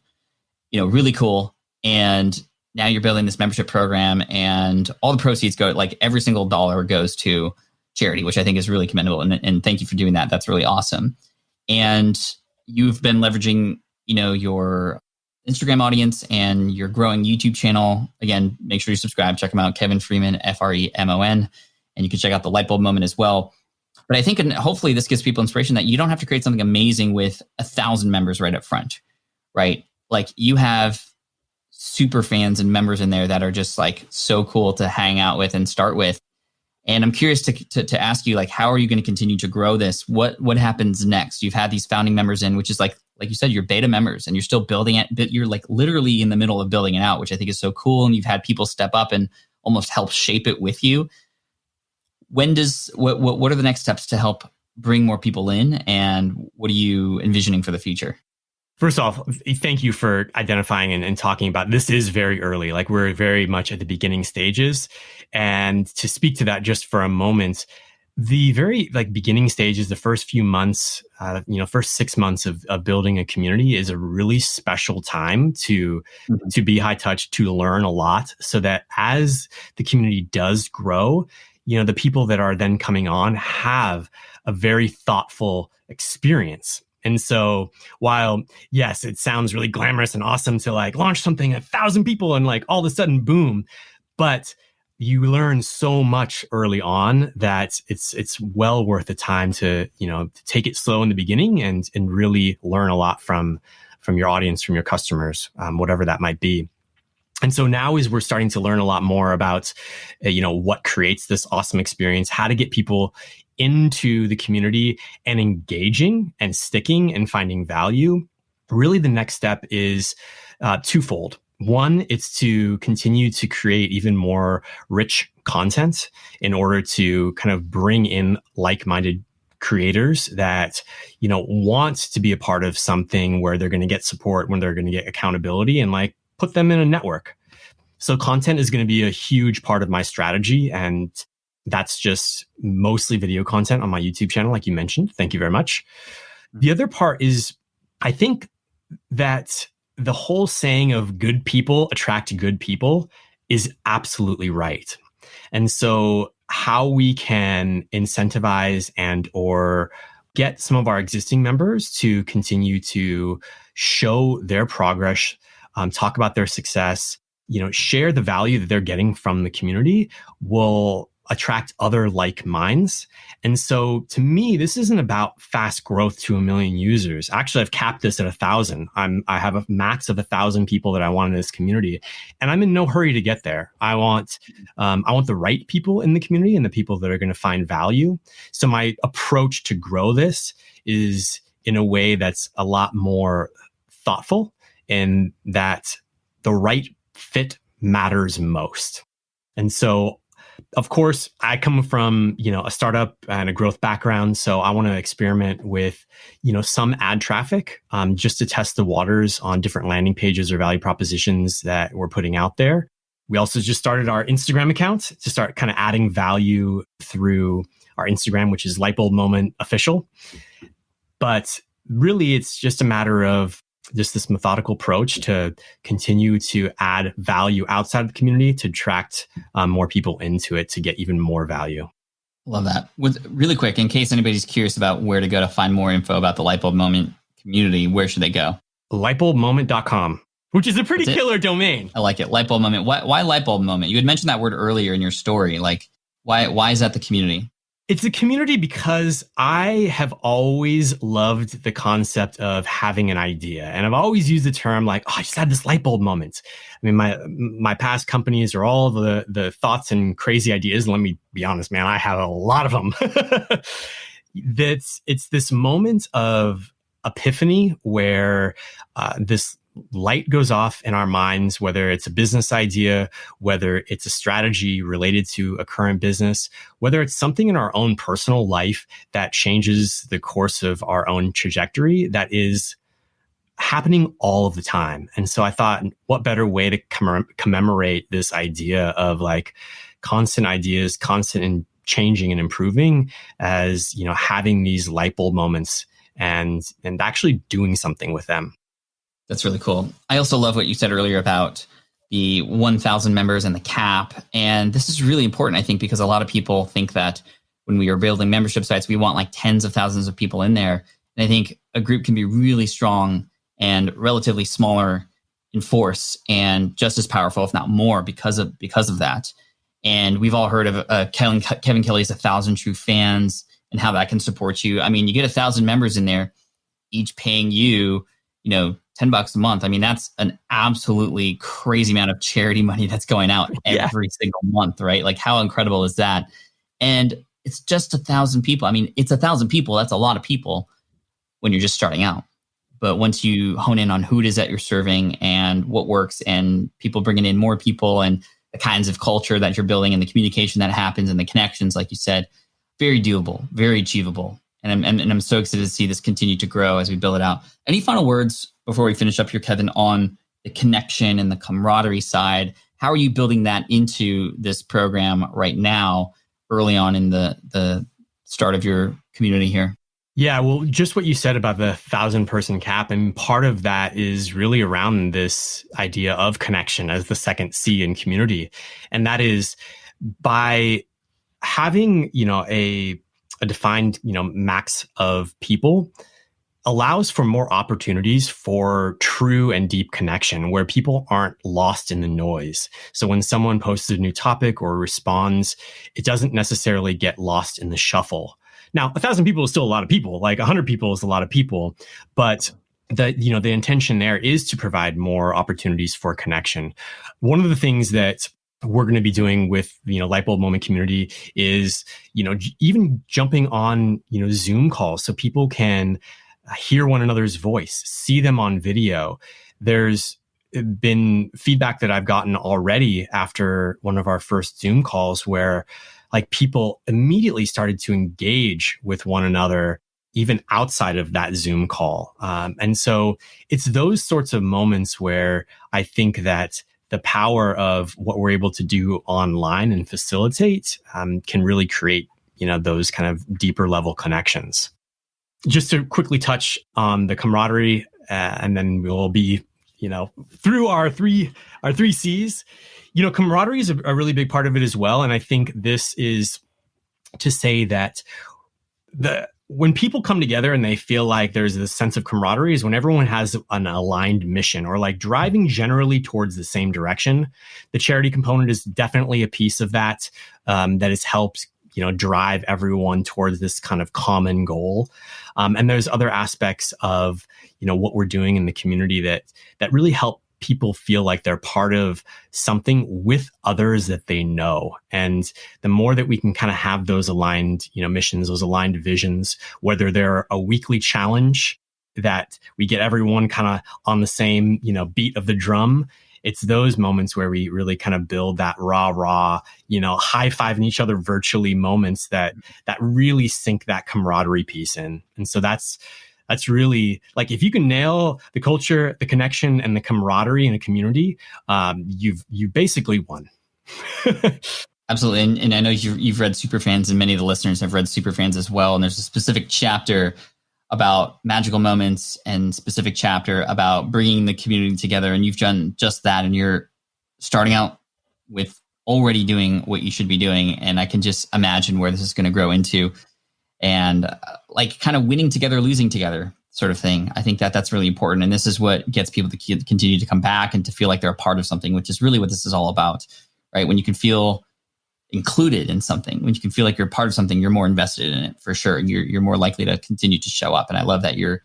Speaker 1: really cool. And now you're building this membership program, and all the proceeds go, like every single dollar goes to charity, which I think is really commendable. And thank you for doing that. That's really awesome. And you've been leveraging, your Instagram audience and your growing YouTube channel. Again, make sure you subscribe, check him out, Kevin Fremon, Fremon. And you can check out the Lightbulb Moment as well. But I think, and hopefully this gives people inspiration that you don't have to create something amazing with 1,000 members right up front, right? Like you have super fans and members in there that are just like so cool to hang out with and start with. And I'm curious to ask you, like, how are you going to continue to grow this? What happens next? You've had these founding members in, which is like you said, you're beta members and you're still building it, but you're like literally in the middle of building it out, which I think is so cool. And you've had people step up and almost help shape it with you. What are the next steps to help bring more people in? And what are you envisioning for the future?
Speaker 3: First off, thank you for identifying and talking about this. Is very early. Like we're very much at the beginning stages. And to speak to that just for a moment, the very beginning stages, the first few months, first 6 months of building a community is a really special time to be high touch, to learn a lot, so that as the community does grow, the people that are then coming on have a very thoughtful experience. And so while, yes, it sounds really glamorous and awesome to launch something 1,000 people and all of a sudden, boom, but you learn so much early on that it's well worth the time to take it slow in the beginning and really learn a lot from your audience, from your customers, whatever that might be. And so now as we're starting to learn a lot more about, what creates this awesome experience, how to get people into the community and engaging and sticking and finding value, really the next step is twofold. One, it's to continue to create even more rich content in order to kind of bring in like-minded creators that, want to be a part of something where they're going to get support, when they're going to get accountability, and put them in a network. So content is going to be a huge part of my strategy. And that's just mostly video content on my YouTube channel, like you mentioned. Thank you very much. The other part is, I think that the whole saying of good people attract good people is absolutely right. And so how we can incentivize and or get some of our existing members to continue to show their progress, talk about their success, share the value that they're getting from the community will attract other like minds. And so to me, this isn't about fast growth to 1 million users. Actually, I've capped this at 1,000. I have a max of 1,000 people that I want in this community, and I'm in no hurry to get there. I want the right people in the community and the people that are going to find value. So my approach to grow this is in a way that's a lot more thoughtful, and that the right fit matters most. And so, of course, I come from, a startup and a growth background. So I want to experiment with, some ad traffic, just to test the waters on different landing pages or value propositions that we're putting out there. We also just started our Instagram account to start kind of adding value through our Instagram, which is Lightbulb Moment Official. But really, it's just a matter of just this methodical approach to continue to add value outside of the community to attract more people into it to get even more value.
Speaker 1: Love that. Really quick, in case anybody's curious about where to go to find more info about the Lightbulb Moment community, where should they go?
Speaker 3: Lightbulbmoment.com, which is a pretty killer domain.
Speaker 1: I like it. Lightbulb Moment. Why Lightbulb Moment? You had mentioned that word earlier in your story. Why is that the community?
Speaker 3: It's a community because I have always loved the concept of having an idea. And I've always used the term I just had this light bulb moment. I mean, my past companies are all the thoughts and crazy ideas. Let me be honest, man, I have a lot of them. It's this moment of epiphany where this light goes off in our minds, whether it's a business idea, whether it's a strategy related to a current business, whether it's something in our own personal life that changes the course of our own trajectory, that is happening all of the time. And so I thought, what better way to commemorate this idea of like constant ideas, constant and changing and improving, as, you know, having these light bulb moments and actually doing something with them.
Speaker 1: That's really cool. I also love what you said earlier about the 1,000 members and the cap. And this is really important, I think, because a lot of people think that when we are building membership sites, we want like tens of thousands of people in there. And I think a group can be really strong and relatively smaller in force and just as powerful, if not more, because of that. And we've all heard of Kevin Kelly's 1,000 True Fans and how that can support you. I mean, you get 1,000 members in there, each paying you, $10 a month. I mean, that's an absolutely crazy amount of charity money that's going out every single month, right? Like, how incredible is that? And it's just 1,000 people. I mean, it's 1,000 people. That's a lot of people when you're just starting out. But once you hone in on who it is that you're serving and what works, and people bringing in more people and the kinds of culture that you're building and the communication that happens and the connections, like you said, very doable, very achievable. And I'm so excited to see this continue to grow as we build it out. Any final words before we finish up here, Kevin, on the connection and the camaraderie side? How are you building that into this program right now, early on in the start of your community here?
Speaker 3: Yeah, well, just what you said about the 1,000-person cap, and part of that is really around this idea of connection as the second C in community. And that is by having, a defined, max of people allows for more opportunities for true and deep connection where people aren't lost in the noise. So when someone posts a new topic or responds, it doesn't necessarily get lost in the shuffle. Now, 1,000 people is still a lot of people. Like 100 people is a lot of people, but the intention there is to provide more opportunities for connection. One of the things that we're going to be doing with, Lightbulb Moment Community is, even jumping on, Zoom calls so people can hear one another's voice, see them on video. There's been feedback that I've gotten already after one of our first Zoom calls where like people immediately started to engage with one another, even outside of that Zoom call. And so it's those sorts of moments where I think that the power of what we're able to do online and facilitate can really create, those kind of deeper level connections. Just to quickly touch on the camaraderie, and then we'll be, through our three C's. Camaraderie is a really big part of it as well. And I think this is to say that when people come together and they feel like there's this sense of camaraderie is when everyone has an aligned mission or like driving generally towards the same direction. The charity component is definitely a piece of that, that has helped, drive everyone towards this kind of common goal. And there's other aspects of, what we're doing in the community that really help people feel like they're part of something with others that they know. And the more that we can kind of have those aligned, missions, those aligned visions, whether they're a weekly challenge that we get everyone kind of on the same, beat of the drum. It's those moments where we really kind of build that rah, high-fiving each other virtually moments that really sink that camaraderie piece in. And so that's really like, if you can nail the culture, the connection, and the camaraderie in a community, you basically won.
Speaker 1: Absolutely. And I know you've read Superfans, and many of the listeners have read Superfans as well. And there's a specific chapter about magical moments and specific chapter about bringing the community together. And you've done just that. And you're starting out with already doing what you should be doing. And I can just imagine where this is going to grow into. And like kind of winning together, losing together sort of thing. I think that's really important. And this is what gets people to continue to come back and to feel like they're a part of something, which is really what this is all about, right? When you can feel included in something, when you can feel like you're a part of something, you're more invested in it for sure. You're more likely to continue to show up. And I love that you're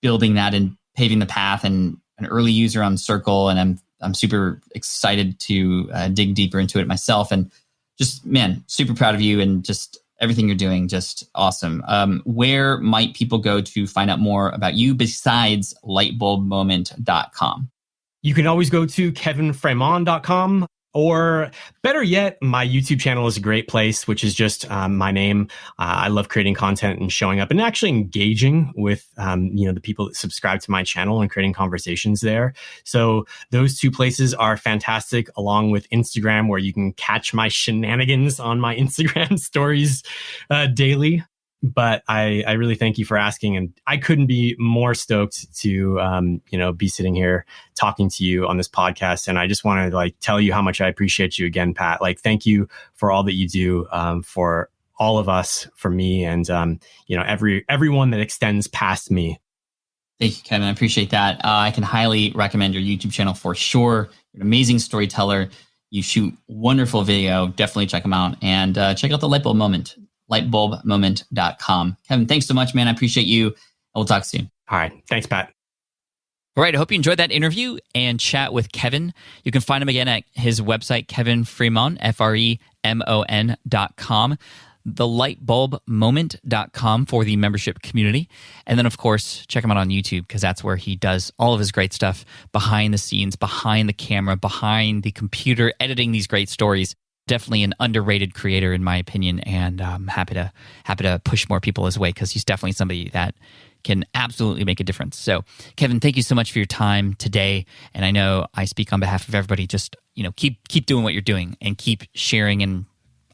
Speaker 1: building that and paving the path, and an early user on Circle. And I'm super excited to dig deeper into it myself. And just, man, super proud of you, and just everything you're doing, just awesome. Where might people go to find out more about you besides lightbulbmoment.com?
Speaker 3: You can always go to kevinfremon.com, or better yet, my YouTube channel is a great place, which is just my name. I love creating content and showing up and actually engaging with the people that subscribe to my channel and creating conversations there. So those two places are fantastic, along with Instagram, where you can catch my shenanigans on my Instagram stories daily. But I really thank you for asking, and I couldn't be more stoked to be sitting here talking to you on this podcast. And I just want to tell you how much I appreciate you again, Pat. Thank you for all that you do for all of us, for me, and everyone that extends past me.
Speaker 1: Thank you, Kevin. I appreciate that. I can highly recommend your YouTube channel for sure. You're an amazing storyteller. You shoot wonderful video. Definitely check them out, and check out the Lightbulb Moment. lightbulbmoment.com. Kevin, thanks so much, man. I appreciate you. We'll talk soon.
Speaker 3: All right. Thanks, Pat.
Speaker 1: All right. I hope you enjoyed that interview and chat with Kevin. You can find him again at his website, kevinfremon, FREMON.com, thelightbulbmoment.com for the membership community. And then, of course, check him out on YouTube, because that's where he does all of his great stuff behind the scenes, behind the camera, behind the computer, editing these great stories. Definitely an underrated creator, in my opinion, and I'm happy to push more people his way, because he's definitely somebody that can absolutely make a difference. So, Kevin, thank you so much for your time today. And I know I speak on behalf of everybody. Just keep doing what you're doing and keep sharing, and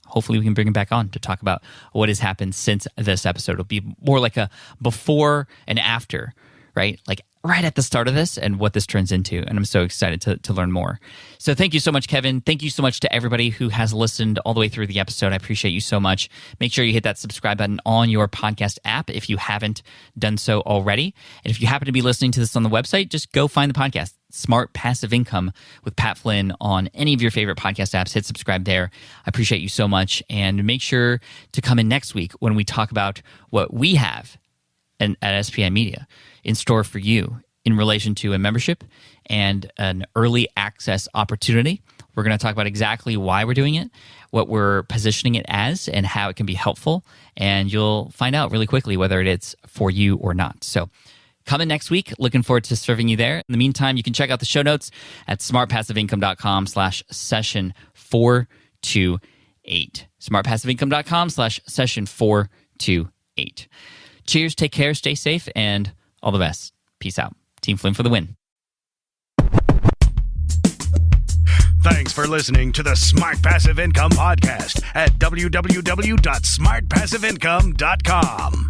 Speaker 1: hopefully we can bring him back on to talk about what has happened since this episode. It'll be more like a before and after, right? Right at the start of this and what this turns into. And I'm so excited to learn more. So thank you so much, Kevin. Thank you so much to everybody who has listened all the way through the episode. I appreciate you so much. Make sure you hit that subscribe button on your podcast app if you haven't done so already. And if you happen to be listening to this on the website, just go find the podcast, Smart Passive Income with Pat Flynn, on any of your favorite podcast apps. Hit subscribe there. I appreciate you so much. And make sure to come in next week when we talk about what we have at SPI Media in store for you in relation to a membership and an early access opportunity. We're going to talk about exactly why we're doing it, what we're positioning it as, and how it can be helpful. And you'll find out really quickly whether it's for you or not. So come in next week. Looking forward to serving you there. In the meantime, you can check out the show notes at smartpassiveincome.com/session428. smartpassiveincome.com/session428. Cheers, take care, stay safe, and all the best. Peace out. Team Flynn for the win.
Speaker 2: Thanks for listening to the Smart Passive Income Podcast at www.smartpassiveincome.com.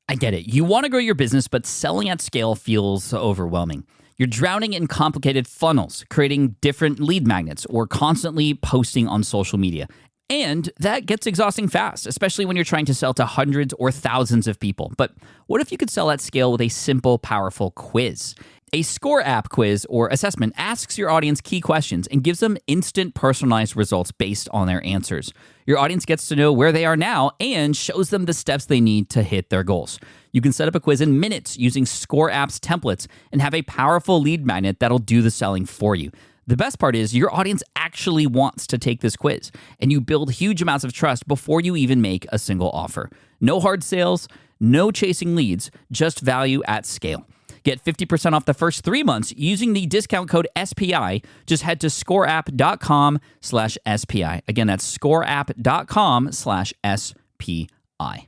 Speaker 1: I get it. You want to grow your business, but selling at scale feels overwhelming. You're drowning in complicated funnels, creating different lead magnets, or constantly posting on social media. And that gets exhausting fast, especially when you're trying to sell to hundreds or thousands of people. But what if you could sell at scale with a simple, powerful quiz? A score app quiz or assessment asks your audience key questions and gives them instant personalized results based on their answers. Your audience gets to know where they are now and shows them the steps they need to hit their goals. You can set up a quiz in minutes using Score App's templates and have a powerful lead magnet that'll do the selling for you. The best part is your audience actually wants to take this quiz, and you build huge amounts of trust before you even make a single offer. No hard sales, no chasing leads, just value at scale. Get 50% off the first 3 months using the discount code SPI. Just head to scoreapp.com/SPI. Again, that's scoreapp.com/SPI.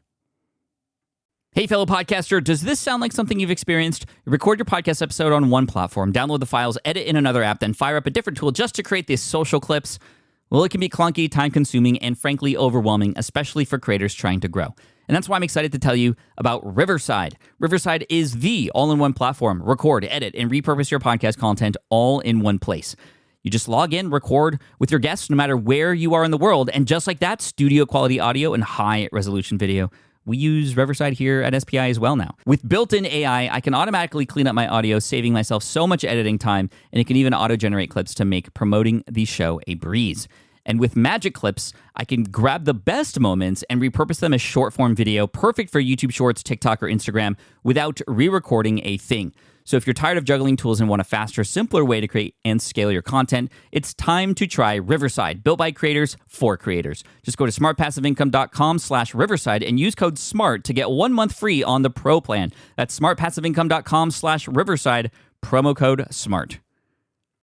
Speaker 1: Hey, fellow podcaster, does this sound like something you've experienced? Record your podcast episode on one platform, download the files, edit in another app, then fire up a different tool just to create these social clips. Well, it can be clunky, time-consuming, and frankly overwhelming, especially for creators trying to grow. And that's why I'm excited to tell you about Riverside. Riverside is the all-in-one platform. Record, edit, and repurpose your podcast content all in one place. You just log in, record with your guests no matter where you are in the world, and just like that, studio-quality audio and high-resolution video. We use Riverside here at SPI as well now. With built-in AI, I can automatically clean up my audio, saving myself so much editing time, and it can even auto-generate clips to make promoting the show a breeze. And with Magic Clips, I can grab the best moments and repurpose them as short form video, perfect for YouTube Shorts, TikTok, or Instagram without re-recording a thing. So if you're tired of juggling tools and want a faster, simpler way to create and scale your content, it's time to try Riverside, built by creators for creators. Just go to smartpassiveincome.com/Riverside and use code SMART to get 1 month free on the Pro plan. That's smartpassiveincome.com/Riverside, promo code SMART.